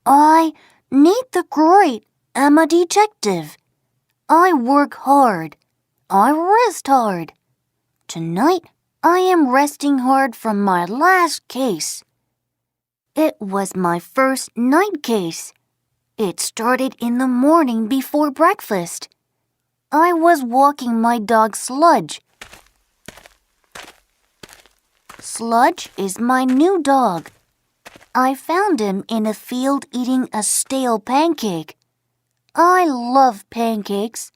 I, Nate the Great, am a detective. I work hard. I rest hard. Tonight, I am resting hard from my last case. It was my first night case. It started in the morning before breakfast. I was walking my dog Sludge. Sludge is my new dog. I found him in a field eating a stale pancake. I love pancakes.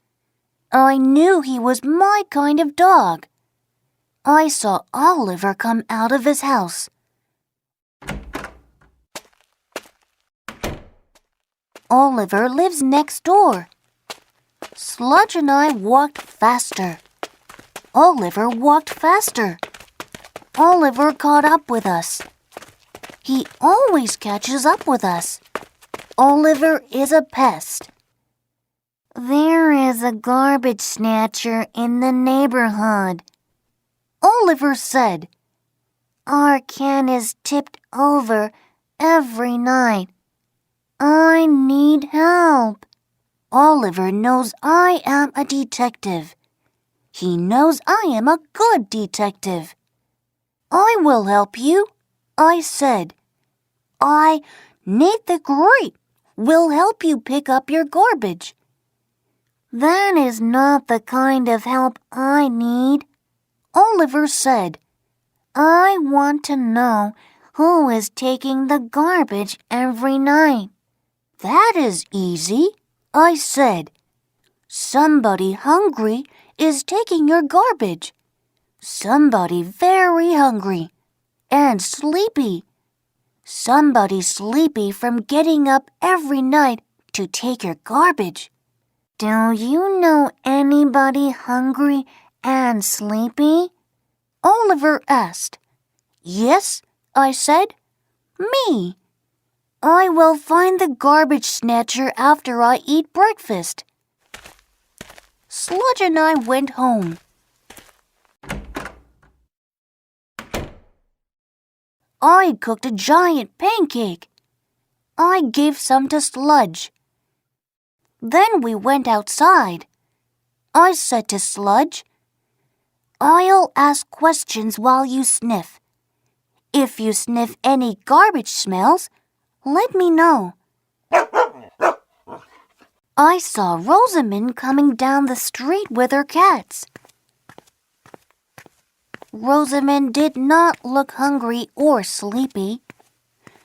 I knew he was my kind of dog. I saw Oliver come out of his house. Oliver lives next door. Sludge and I walked faster. Oliver walked faster. Oliver caught up with us. He always catches up with us. Oliver is a pest. There is a garbage snatcher in the neighborhood. Oliver said, "Our can is tipped over every night. I need help." Oliver knows I am a detective. He knows I am a good detective. "I will help you," I said. "I, Nate the Great, will help you pick up your garbage." "That is not the kind of help I need," Oliver said. "I want to know who is taking the garbage every night." "That is easy," I said. "Somebody hungry is taking your garbage. Somebody very hungry and sleepy. Somebody sleepy from getting up every night to take your garbage." "Do you know anybody hungry and sleepy?" Oliver asked. "Yes," I said. "Me. I will find the garbage snatcher after I eat breakfast." Sludge and I went home. I cooked a giant pancake. I gave some to Sludge. Then we went outside. I said to Sludge, "I'll ask questions while you sniff. If you sniff any garbage smells, let me know." I saw Rosamond coming down the street with her cats. Rosamond did not look hungry or sleepy.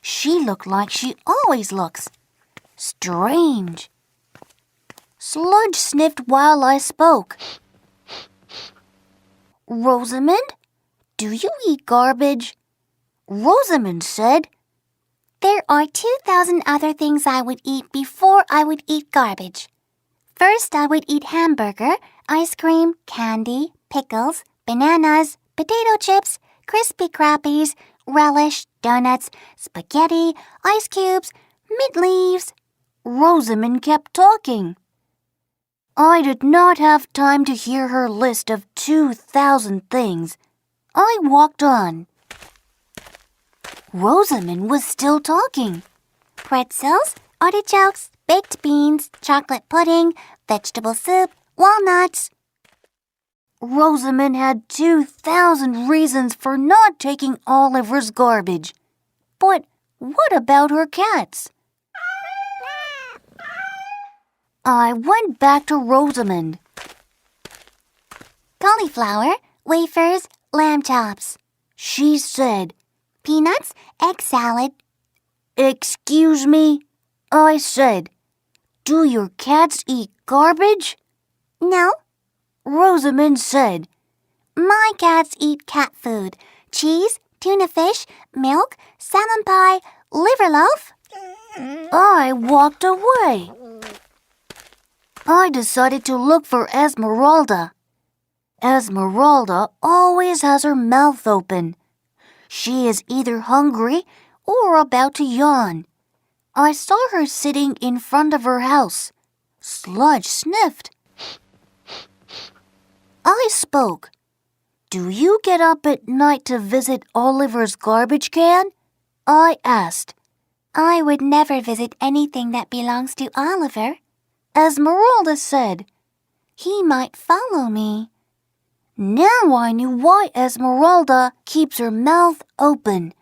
She looked like she always looks. Strange. Sludge sniffed while I spoke. "Rosamond, do you eat garbage?" Rosamond said, "There are 2,000 other things I would eat before I would eat garbage. First, I would eat hamburger, ice cream, candy, pickles, bananas, potato chips, Crispy Crappies, relish, donuts, spaghetti, ice cubes, mint leaves." Rosamond kept talking. I did not have time to hear her list of 2,000 things. I walked on. Rosamond was still talking. "Pretzels, artichokes, baked beans, chocolate pudding, vegetable soup, walnuts." Rosamond had 2,000 reasons for not taking Oliver's garbage. But what about her cats? I went back to Rosamond. "Cauliflower, wafers, lamb chops," she said. "Peanuts, egg salad." "Excuse me," I said. "Do your cats eat garbage?" "No," Rosamond said. "My cats eat cat food, cheese, tuna fish, milk, salmon pie, liver loaf." I walked away. I decided to look for Esmeralda. Esmeralda always has her mouth open. She is either hungry or about to yawn. I saw her sitting in front of her house. Sludge sniffed. I spoke. "Do you get up at night to visit Oliver's garbage can?" I asked. I would never visit anything that belongs to Oliver. Esmeralda said. He might follow me. Now I knew why Esmeralda keeps her mouth open.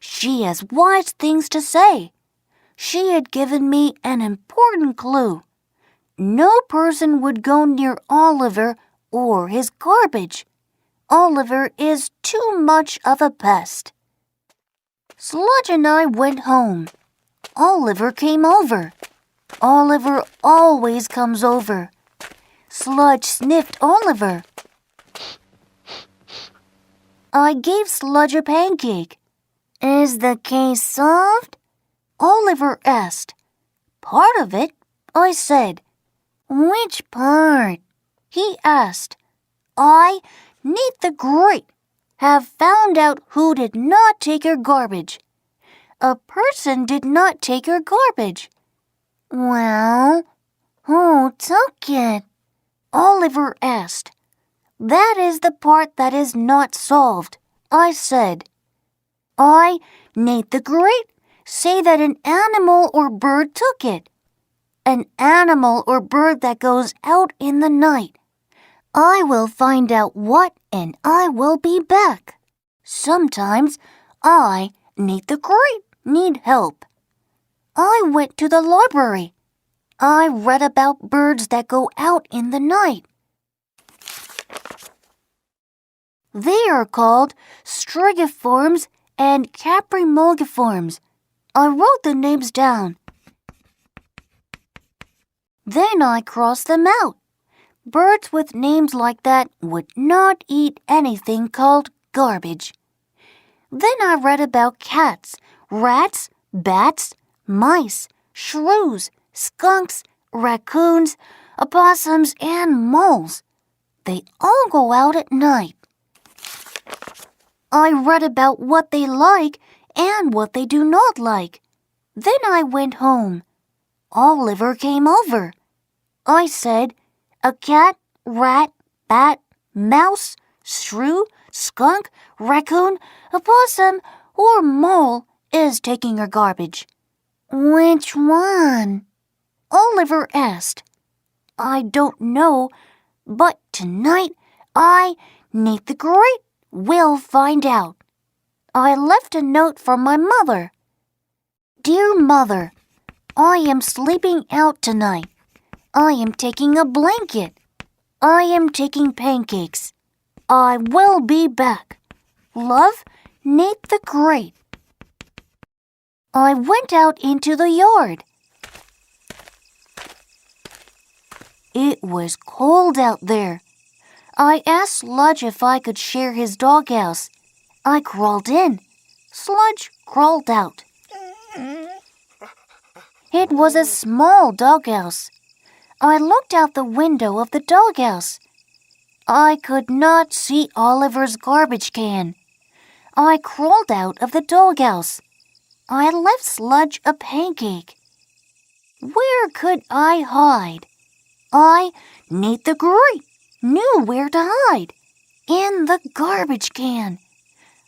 She has wise things to say. She had given me an important clue. No person would go near Oliver or his garbage. Oliver is too much of a pest. Sludge and I went home. Oliver came over. Oliver always comes over. Sludge sniffed Oliver. I gave Sludge a pancake. Is the case solved? Oliver asked. Part of it, I said. Which part? He asked. I, Nate the Great, have found out who did not take your garbage. A person did not take your garbage. Well, who took it? Oliver asked. That is the part that is not solved, I said. I, Nate the Great, say that an animal or bird took it. An animal or bird that goes out in the night. I will find out what and I will be back. Sometimes I, Nate the Great, need help. I went to the library. I read about birds that go out in the night. They are called strigiforms and caprimulgiforms. I wrote the names down. Then I crossed them out. Birds with names like that would not eat anything called garbage. Then I read about cats, rats, bats, mice, shrews, skunks, raccoons, opossums, and moles. They all go out at night. I read about what they like and what they do not like. Then I went home. Oliver came over. I said, a cat, rat, bat, mouse, shrew, skunk, raccoon, opossum, or mole is taking your garbage. Which one? Oliver asked. I don't know, but tonight I, Nate the Great, will find out. I left a note from my mother. Dear Mother, I am sleeping out tonight. I am taking a blanket. I am taking pancakes. I will be back. Love, Nate the Great. I went out into the yard. It was cold out there. I asked Sludge if I could share his doghouse. I crawled in. Sludge crawled out. It was a small doghouse. I looked out the window of the doghouse. I could not see Oliver's garbage can. I crawled out of the doghouse. I left Sludge a pancake. Where could I hide? I, Nate the Great, knew where to hide. In the garbage can.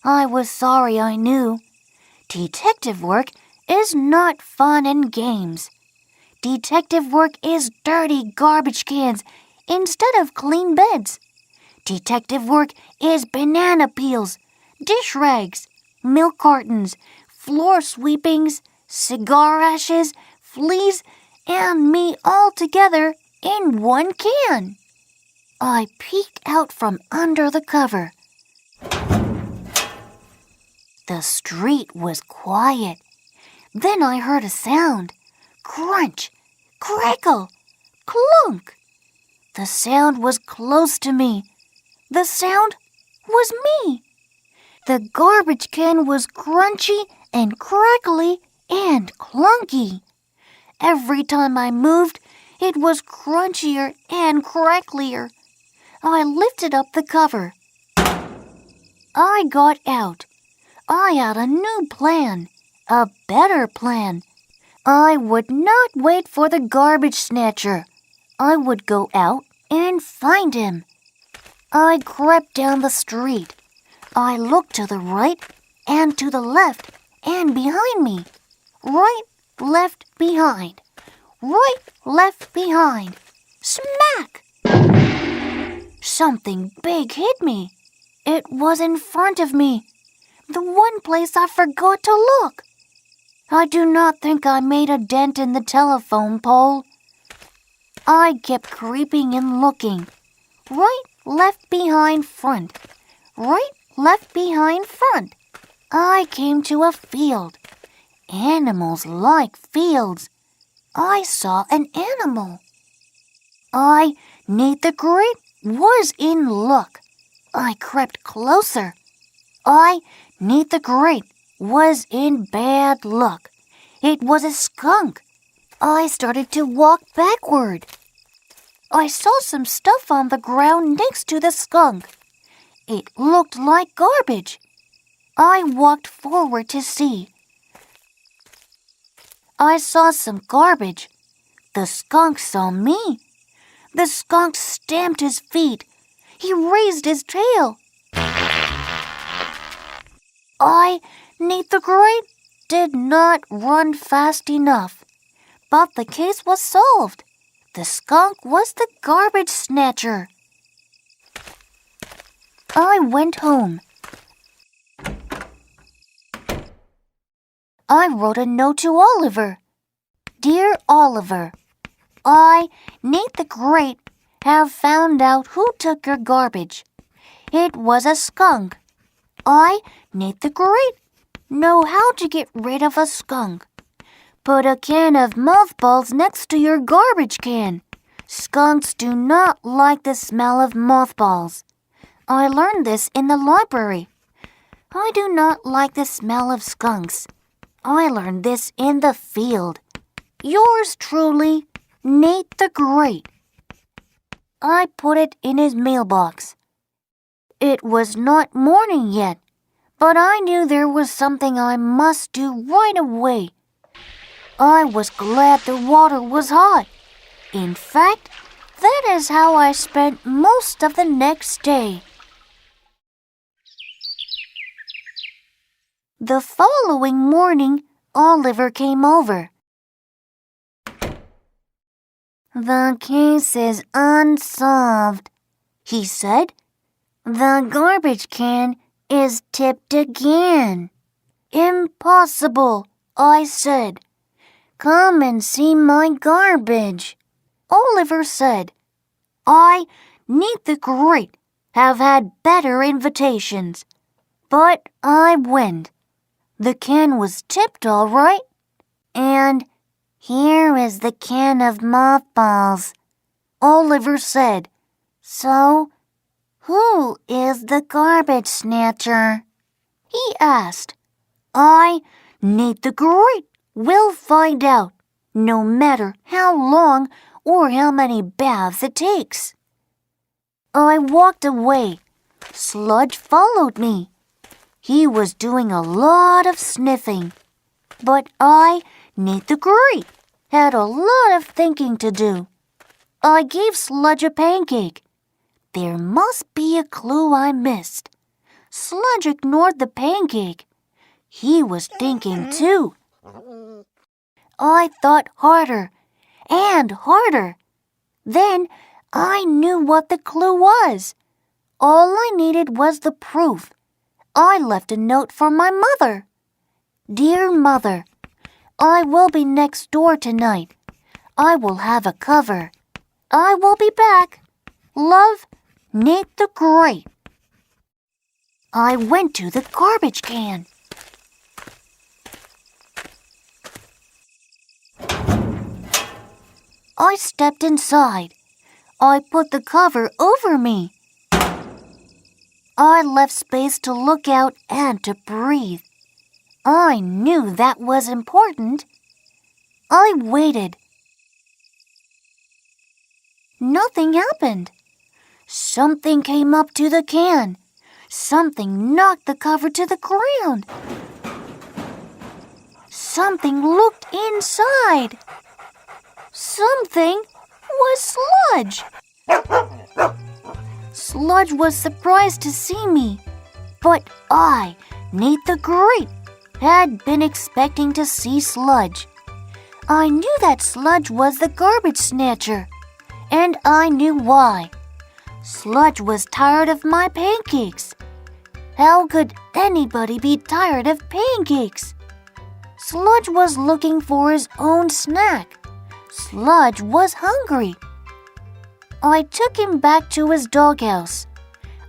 I was sorry I knew. Detective work is not fun and games. Detective work is dirty garbage cans instead of clean beds. Detective work is banana peels, dish rags, milk cartons, floor sweepings, cigar ashes, fleas, and me all together in one can. I peeked out from under the cover. The street was quiet. Then I heard a sound. Crunch, crackle, clunk. The sound was close to me. The sound was me. The garbage can was crunchy and crackly and clunky. Every time I moved, it was crunchier and cracklier. I lifted up the cover. I got out. I had a new plan, a better plan. I would not wait for the garbage snatcher. I would go out and find him. I crept down the street. I looked to the right and to the left and behind me. right, left, behind. Right, left, behind. Smack! Something big hit me. It was in front of me, the one place I forgot to look. I do not think I made a dent in the telephone pole. I kept creeping and looking. Right, left, behind, front. Right, left, behind, front. I came to a field. Animals like fields. I saw an animal. I, Nate the Great, was in luck. I crept closer. I, Nate the Great, was in bad luck. It was a skunk. I started to walk backward. I saw some stuff on the ground next to the skunk. It looked like garbage. I walked forward to see. I saw some garbage. The skunk saw me. The skunk stamped his feet. He raised his tail. I, Nate the Great, did not run fast enough. But the case was solved. The skunk was the garbage snatcher. I went home. I wrote a note to Oliver. Dear Oliver, I, Nate the Great, have found out who took your garbage. It was a skunk. I, Nate the Great, know how to get rid of a skunk. Put a can of mothballs next to your garbage can. Skunks do not like the smell of mothballs. I learned this in the library. I do not like the smell of skunks. I learned this in the field. Yours truly, Nate the Great. I put it in his mailbox. It was not morning yet, but I knew there was something I must do right away. I was glad the water was hot. In fact, that is how I spent most of the next day. The following morning, Oliver came over. The case is unsolved, he said. The garbage can is tipped again. Impossible, I said. Come and see my garbage. Oliver said, I, Nate the Great, have had better invitations. But I went. The can was tipped all right. And here is the can of mothballs. Oliver said, So, who is the garbage snatcher? He asked. I, Nate the Great, will find out, no matter how long or how many baths it takes. I walked away. Sludge followed me. He was doing a lot of sniffing. But I, Nate the Great, had a lot of thinking to do. I gave Sludge a pancake. There must be a clue I missed. Sludge ignored the pancake. He was thinking too. I thought harder and harder. Then I knew what the clue was. All I needed was the proof. I left a note for my mother. Dear Mother, I will be next door tonight. I will have a cover. I will be back. Love, Nate the Great. I went to the garbage can. I stepped inside. I put the cover over me. I left space to look out and to breathe. I knew that was important. I waited. Nothing happened. Something came up to the can. Something knocked the cover to the ground. Something looked inside. Something was Sludge. Sludge was surprised to see me. But I, Nate the Great, had been expecting to see Sludge. I knew that Sludge was the garbage snatcher, and I knew why. Sludge was tired of my pancakes. How could anybody be tired of pancakes? Sludge was looking for his own snack. Sludge was hungry. I took him back to his doghouse.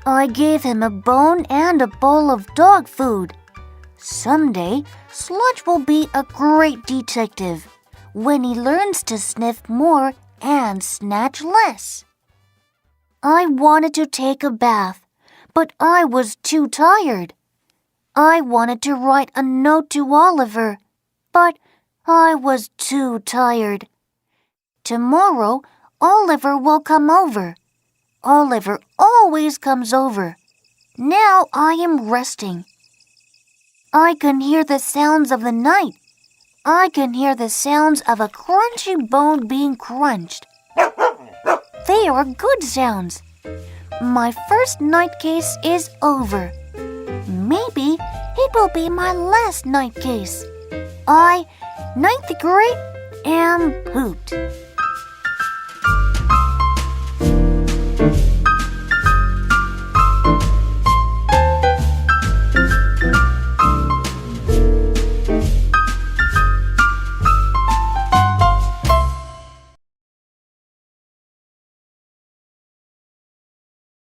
I gave him a bone and a bowl of dog food. Someday, Sludge will be a great detective when he learns to sniff more and snatch less. I wanted to take a bath, but I was too tired. I wanted to write a note to Oliver, but I was too tired. Tomorrow, Oliver will come over. Oliver always comes over. Now I am resting. I can hear the sounds of the night. I can hear the sounds of a crunchy bone being crunched. They are good sounds. My first night case is over. Maybe it will be my last night case. I, ninth grade, am pooped.